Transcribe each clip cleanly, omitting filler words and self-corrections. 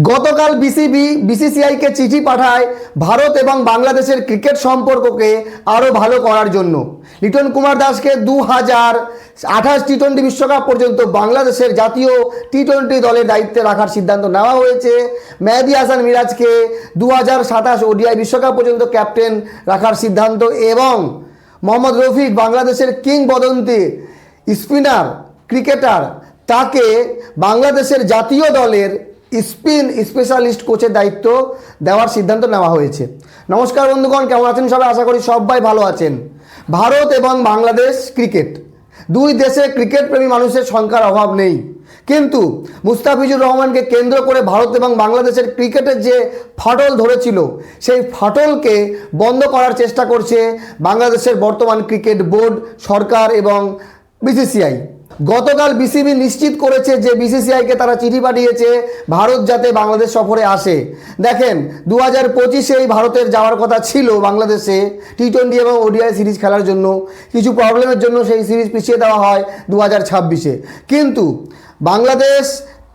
গতকাল বিসিসিআইকে চিঠি পাঠায় ভারত এবং বাংলাদেশের ক্রিকেট সম্পর্ককে আরও ভালো করার জন্য। লিটন কুমার দাসকে 2028 টি-20 বিশ্বকাপ পর্যন্ত বাংলাদেশের জাতীয় টি-20 দলের দায়িত্বে রাখার সিদ্ধান্ত নেওয়া হয়েছে। মেহেদী হাসান মিরাজকে 2027 ওডিআই বিশ্বকাপ পর্যন্ত ক্যাপ্টেন রাখার সিদ্ধান্ত এবং মোহাম্মদ রফিক বাংলাদেশের কিংবদন্তি স্পিনার ক্রিকেটার তাকে বাংলাদেশের জাতীয় দলের স্পিন স্পেশালিস্ট কোচের দায়িত্ব দেওয়ার সিদ্ধান্ত নেওয়া হয়েছে। নমস্কার বন্ধুগণ, কেমন আছেন সবাই? আশা করি সবাই ভালো আছেন। ভারত এবং বাংলাদেশ ক্রিকেট, দুই দেশে ক্রিকেট প্রেমী মানুষের সংখ্যার অভাব নেই, কিন্তু মুস্তাফিজুর রহমানকে কেন্দ্র করে ভারত এবং বাংলাদেশের ক্রিকেটের যে ফাটল ধরেছিল সেই ফাটলকে বন্ধ করার চেষ্টা করছে বাংলাদেশের বর্তমান ক্রিকেট বোর্ড, সরকার এবং বিসিসিআই। গতকাল বিসিবি নিশ্চিত করেছে যে বিসিসিআইকে তারা চিঠি পাঠিয়েছে ভারত যাতে বাংলাদেশ সফরে আসে। দেখেন, 2025-এই ভারতের যাওয়ার কথা ছিল বাংলাদেশে টি-20 এবং ওডিআই সিরিজ খেলার জন্য। কিছু প্রবলেমের জন্য সেই সিরিজ পিছিয়ে দেওয়া হয় 2026-এ, কিন্তু বাংলাদেশ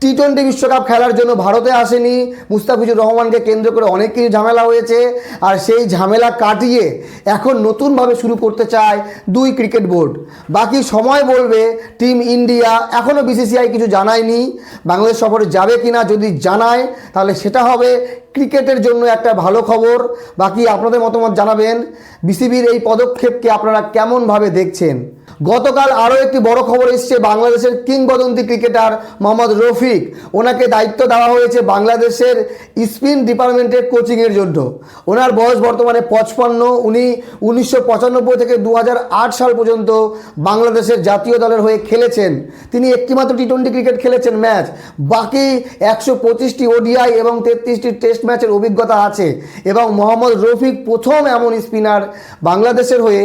টি-20 বিশ্বকাপ খেলার জন্য ভারতে আসেনি। মুস্তাফিজুর রহমানকে কেন্দ্র করে অনেক কিছু ঝামেলা হয়েছে, আর সেই ঝামেলা কাটিয়ে এখন নতুনভাবে শুরু করতে চায় দুই ক্রিকেট বোর্ড। বাকি সময় বলবে টিম ইন্ডিয়া। এখনও বিসিসিআই কিছু জানায়নি বাংলাদেশ সফরে যাবে কিনা। যদি জানায় তাহলে সেটা হবে ক্রিকেটের জন্য একটা ভালো খবর। বাকি আপনাদের মতামত জানাবেন। বিসিবির এই পদক্ষেপকে আপনারা কেমনভাবে দেখছেন? গতকাল আরও একটি বড় খবর এসছে, বাংলাদেশের কিংবদন্তি ক্রিকেটার মোহাম্মদ রফিক, ওনাকে দায়িত্ব দেওয়া হয়েছে বাংলাদেশের স্পিন ডিপার্টমেন্টের কোচিংয়ের জন্য। ওনার বয়স বর্তমানে 55। উনি 1995 থেকে 2008 সাল পর্যন্ত বাংলাদেশের জাতীয় দলের হয়ে খেলেছেন। তিনি একটিমাত্র টি-20 ক্রিকেট খেলেছেন ম্যাচ, বাকি 125টি ওডিআই এবং 33টি টেস্ট ম্যাচের অভিজ্ঞতা আছে। এবং মোহাম্মদ রফিক প্রথম এমন স্পিনার বাংলাদেশের হয়ে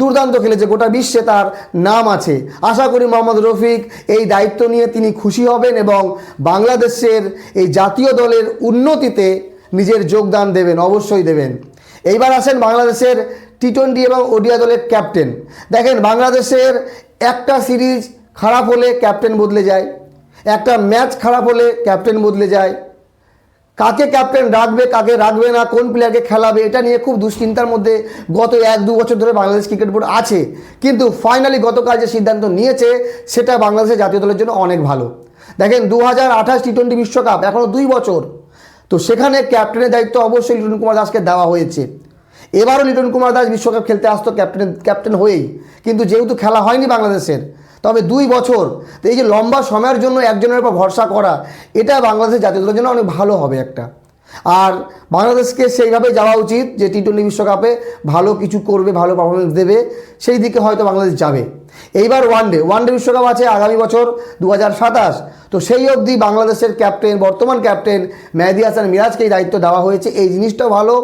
দুর্দান্ত খেলেছে, গোটা বিশ্বে তার নাম আছে। আশা করি মোহাম্মদ রফিক এই দায়িত্ব নিয়ে তিনি খুশি হবেন এবং বাংলাদেশের এই জাতীয় দলের উন্নতিতে নিজের যোগদান দেবেন, অবশ্যই দেবেন। এইবার আসেন বাংলাদেশের টি-20 এবং ওডিআই দলের ক্যাপ্টেন। দেখেন, বাংলাদেশের একটা সিরিজ খারাপ হলে ক্যাপ্টেন বদলে যায়, একটা ম্যাচ খারাপ হলে ক্যাপ্টেন বদলে যায়। কাকে ক্যাপ্টেন রাখবে, কাকে রাখবে না, কোন প্লেয়ারকে খেলাবে, এটা নিয়ে খুব দুশ্চিন্তার মধ্যে গত 1-2 বছর ধরে বাংলাদেশ ক্রিকেট বোর্ড আছে। কিন্তু ফাইনালি গতকাল যে সিদ্ধান্ত নিয়েছে সেটা বাংলাদেশের জাতীয় দলের জন্য অনেক ভালো। দেখেন, 2028 টি-20 বিশ্বকাপ এখনও 2 বছর, তো সেখানে ক্যাপ্টেনের দায়িত্ব অবশ্যই লিটন কুমার দাসকে দেওয়া হয়েছে। এবারও লিটন কুমার দাস বিশ্বকাপ খেলতে আসতো ক্যাপ্টেন হয়েই, কিন্তু যেহেতু খেলা হয়নি বাংলাদেশের, তবে 2 বছর, তো এই যে লম্বা সময়ের জন্য একজনের উপর ভরসা করা, এটা বাংলাদেশের জাতীয় দলের জন্য অনেক ভালো হবে একটা। আর বাংলাদেশকে সেইভাবে যাওয়া উচিত যে টি-20 বিশ্বকাপে ভালো কিছু করবে, ভালো পারফরমেন্স দেবে, সেই দিকে হয়তো বাংলাদেশ যাবে। এইবার ওয়ানডে বিশ্বকাপ আছে আগামী বছর 2027, তো সেই অবধি বাংলাদেশের ক্যাপ্টেন, বর্তমান ক্যাপ্টেন মেহেদী হাসান মিরাজকেই দায়িত্ব দেওয়া হয়েছে। এই জিনিসটাও ভালো,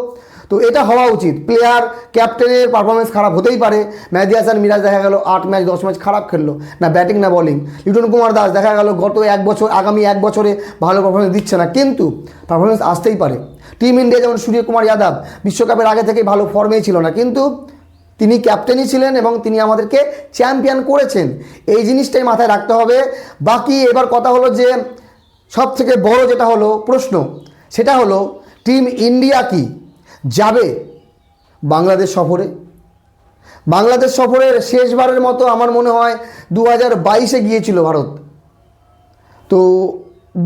তো এটা হওয়া উচিত। প্লেয়ার ক্যাপ্টেনের পারফরমেন্স খারাপ হতেই পারে। মেহেদী হাসান মিরাজ দেখা গেল 8 ম্যাচ 10 ম্যাচ খারাপ খেললো, না ব্যাটিং না বলিং। লিটন কুমার দাস দেখা গেল গত 1 বছর, আগামী 1 বছরে ভালো পারফরমেন্স দিচ্ছে না, কিন্তু পারফরমেন্স আসতেই পারে। টিম ইন্ডিয়া যেমন সূর্যকুমার যাদব বিশ্বকাপের আগে থেকেই ভালো ফর্মেই ছিল না, কিন্তু তিনি ক্যাপ্টেনই ছিলেন এবং তিনি আমাদেরকে চ্যাম্পিয়ন করেছেন। এই জিনিসটাই মাথায় রাখতে হবে। বাকি এবার কথা হলো যে সব থেকে বড় যেটা হলো প্রশ্ন, সেটা হলো টিম ইন্ডিয়া কি যাবে বাংলাদেশ সফরে? বাংলাদেশ সফরের শেষবারের মতো আমার মনে হয় 2022-এ গিয়েছিল ভারত, তো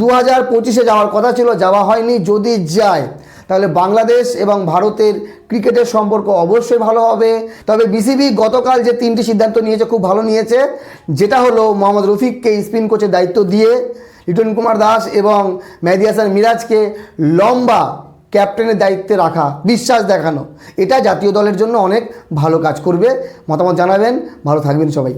2025-এ যাওয়ার কথা ছিল, যাওয়া হয়নি। যদি যায় তাহলে বাংলাদেশ এবং ভারতের ক্রিকেটের সম্পর্ক অবশ্যই ভালো হবে। তবে বিসিবি গতকাল যে 3টি সিদ্ধান্ত নিয়েছে খুব ভালো নিয়েছে, যেটা হলো মোহাম্মদ রফিককে স্পিন কোচের দায়িত্ব দিয়ে লিটন কুমার দাস এবং মেহেদী হাসান মিরাজকে লম্বা ক্যাপ্টেনের দায়িত্বে রাখা, বিশ্বাস দেখানো, এটা জাতীয় দলের জন্য অনেক ভালো কাজ করবে। মতামত জানাবেন, ভালো থাকবেন সবাই।